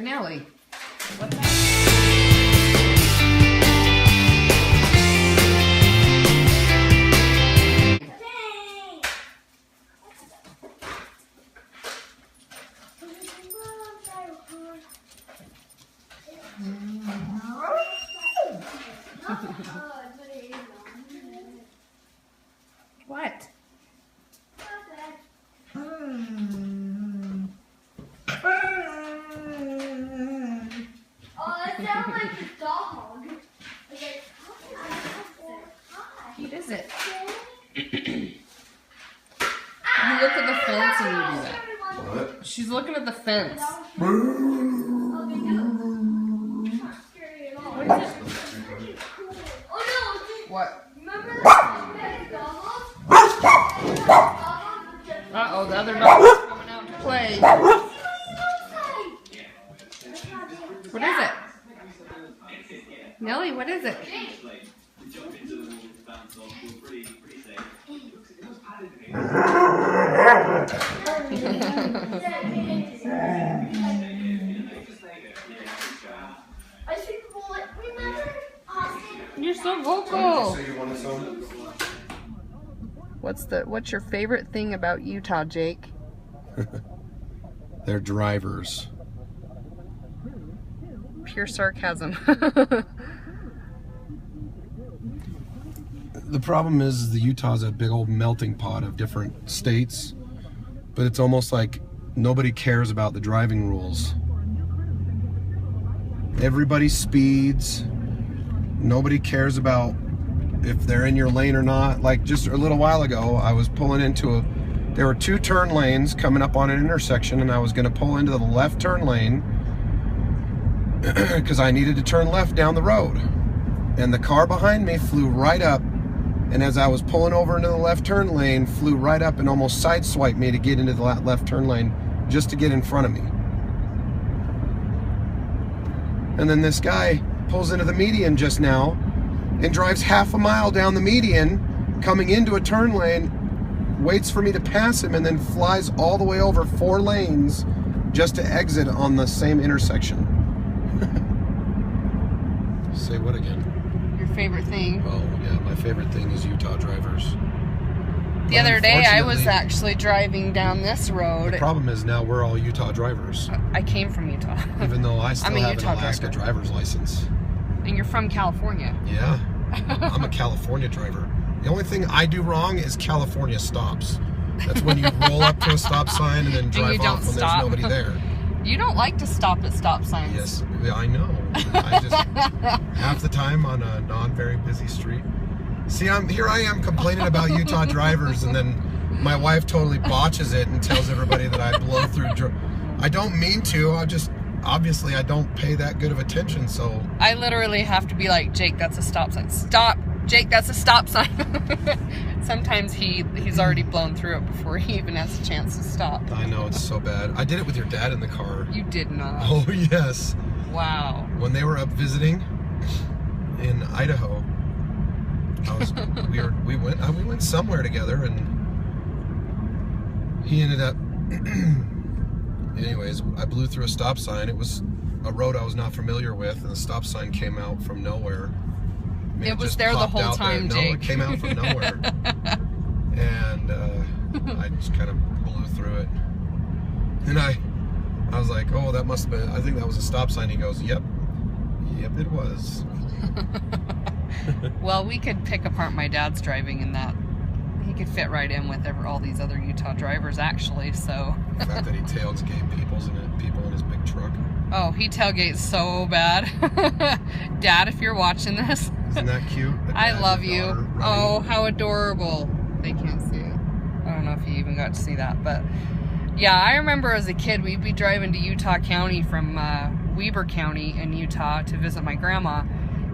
Nelly. What's that? What? Oh, that sounds like a dog. What is it? You look at the fence and you do that. What? She's looking at the fence. What is it? What? Uh-oh, the other dog's coming out to play. What is it? Nelly, what is it? You're so vocal. So you wanted some? What's your favorite thing about Utah, Jake? They're drivers. Pure sarcasm. The problem is the Utah's a big old melting pot of different states, but it's almost like nobody cares about the driving rules. Everybody speeds. Nobody cares about if they're in your lane or not. Like just a little while ago, I was pulling into there were two turn lanes coming up on an intersection, and I was going to pull into the left turn lane because I needed to turn left down the road. And the car behind me flew right up, and as I was pulling over into the left turn lane, flew right up and almost sideswiped me to get into the left turn lane just to get in front of me. And then this guy pulls into the median just now and drives half a mile down the median, coming into a turn lane, waits for me to pass him, and then flies all the way over 4 lanes just to exit on the same intersection. Say what again? Your favorite thing? Oh, yeah, my favorite thing is Utah drivers. The other day I was actually driving down this road. The problem is now we're all Utah drivers. I came from Utah. Even though I still I'm a have Utah an Alaska driver's license. And you're from California. Yeah, I'm a California driver. The only thing I do wrong is California stops. That's when you roll up to a stop sign and then drive off when there's nobody there. You don't like to stop at stop signs. Yes, I know. I just, half the time on a non-very busy street. See, here I am complaining about Utah drivers, and then my wife totally botches it and tells everybody that I blow through. I don't mean to. Obviously, I don't pay that good of attention, so. I literally have to be like, Jake, that's a stop sign. Stop, Jake, that's a stop sign. Sometimes he's already blown through it before he even has a chance to stop. I know, it's so bad. I did it with your dad in the car. You did not. Oh, yes. Wow. When they were up visiting in Idaho, we went somewhere together, and he ended up. Anyways, I blew through a stop sign. It was a road I was not familiar with, and the stop sign came out from nowhere. It was there the whole time, Jake. No, it came out from nowhere, and I just kind of blew through it. And I was like, "Oh, that must have been. I think that was a stop sign." He goes, "Yep, it was." Well, we could pick apart my dad's driving in that. He could fit right in with all these other Utah drivers, actually, so. The fact that he tailgates people in his big truck. Oh, he tailgates so bad. Dad, if you're watching this. Isn't that cute? I love you. Oh, how adorable. They can't see it. I don't know if you even got to see that, but yeah, I remember as a kid, we'd be driving to Utah County from Weber County in Utah to visit my grandma.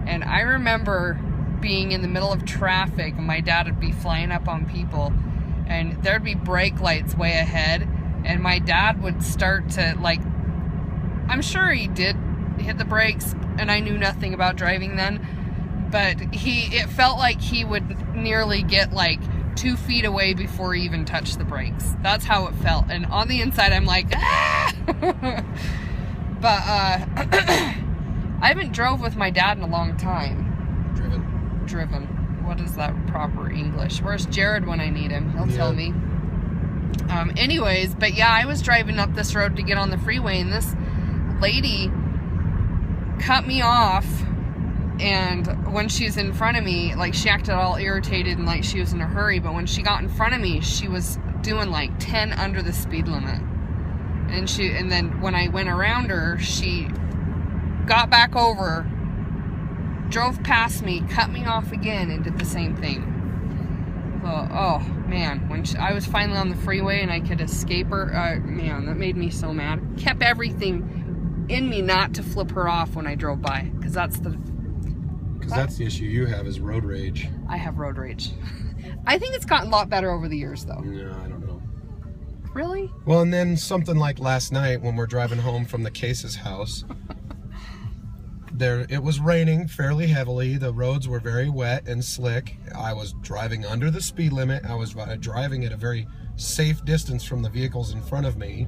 And I remember being in the middle of traffic, and my dad would be flying up on people, and there'd be brake lights way ahead, and my dad would start to, like, I'm sure he did hit the brakes, and I knew nothing about driving then, but it felt like he would nearly get like 2 feet away before he even touched the brakes. That's how it felt. And on the inside, I'm like, ah! But I haven't drove with my dad in a long time. Driven. What is that proper English? Where's Jared when I need him? He'll tell me. Anyways, but yeah, I was driving up this road to get on the freeway, and this lady cut me off. And when she's in front of me, like, she acted all irritated and like she was in a hurry. But when she got in front of me, she was doing like 10 under the speed limit. And then when I went around her, she got back over, drove past me, cut me off again, and did the same thing. So, oh man, when I was finally on the freeway and I could escape her, man, that made me so mad. Kept everything in me not to flip her off when I drove by, because that's the issue you have is road rage. I have road rage. I think it's gotten a lot better over the years, though. No, I don't know. Really? Well, and then something like last night when we're driving home from the Case's house, it was raining fairly heavily. The roads were very wet and slick. I was driving under the speed limit. I was driving at a very safe distance from the vehicles in front of me,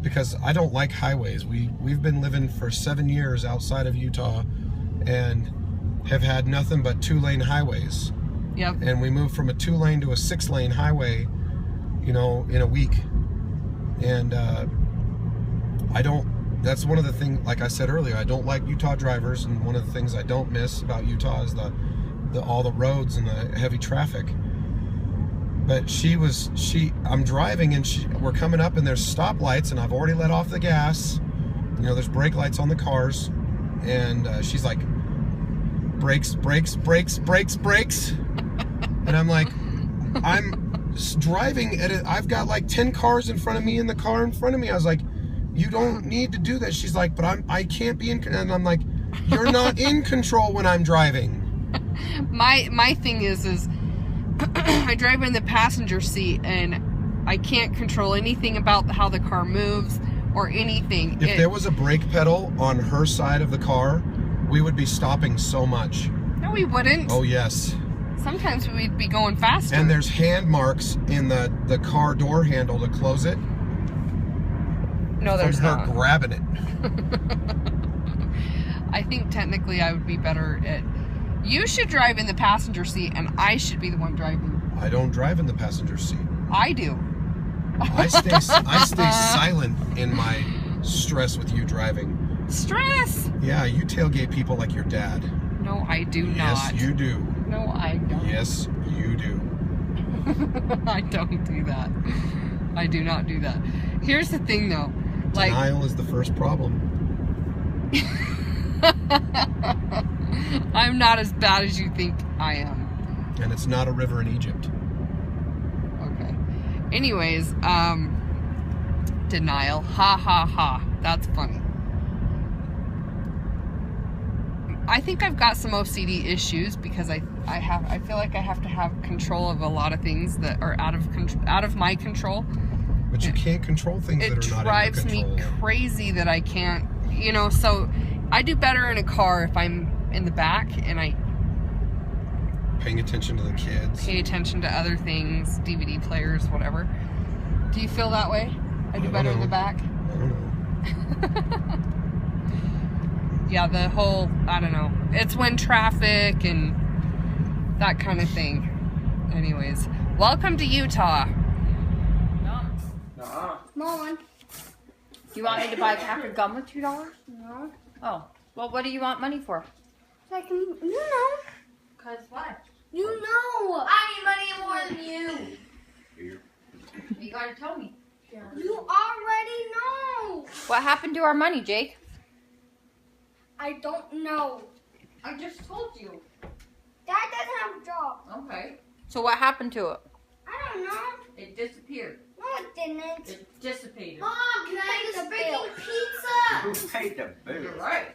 because I don't like highways. We've been living for 7 years outside of Utah and have had nothing but 2-lane highways. Yep. And we moved from a 2-lane to a 6-lane highway, you know, in a week. And that's one of the things, like I said earlier, I don't like Utah drivers, and one of the things I don't miss about Utah is all the roads and the heavy traffic. But I'm driving and we're coming up and there's stoplights and I've already let off the gas. You know, there's brake lights on the cars, and she's like, brakes. And I'm like, I'm driving I've got like 10 cars in front of me in the car in front of me. I was like, you don't need to do that. She's like, but I can't be in, and I'm like, you're not in control when I'm driving. My thing is I drive in the passenger seat and I can't control anything about how the car moves or anything. If there was a brake pedal on her side of the car, we would be stopping so much. No, we wouldn't. Oh, yes. Sometimes we'd be going faster. And there's hand marks in the car door handle to close it. No, there's not. From her grabbing it. I think technically I would be better at... You should drive in the passenger seat and I should be the one driving. I don't drive in the passenger seat. I do. I stay silent in my stress with you driving. Stress? Yeah, you tailgate people like your dad. No, I do not. Yes, you do. No, I don't. Yes, you do. I don't do that. I do not do that. Here's the thing, though. Like, denial is the first problem. I'm not as bad as you think I am. And it's not a river in Egypt. Okay. Anyways, denial. Ha ha ha. That's funny. I think I've got some OCD issues because I feel like I have to have control of a lot of things that are out of my control. But you can't control things that are not in your control. It drives me crazy that I can't, you know, so I do better in a car if I'm in the back and I paying attention to the kids. Pay attention to other things, DVD players, whatever. Do you feel that way? I do better in the back? I don't know. Yeah, the whole, I don't know. It's when traffic and that kind of thing. Anyways, welcome to Utah. Small one. You want me to buy a pack of gum with $2? No. Oh. Well, what do you want money for? So I can, you know. Cause what? You know. I need money more than you. You gotta tell me. You already know. What happened to our money, Jake? I don't know. I just told you. Dad doesn't have a job. Okay. So what happened to it? I don't know. It disappeared. No, it didn't. It dissipated. Mom, can I have this freaking pizza? Who paid the bill? You're right.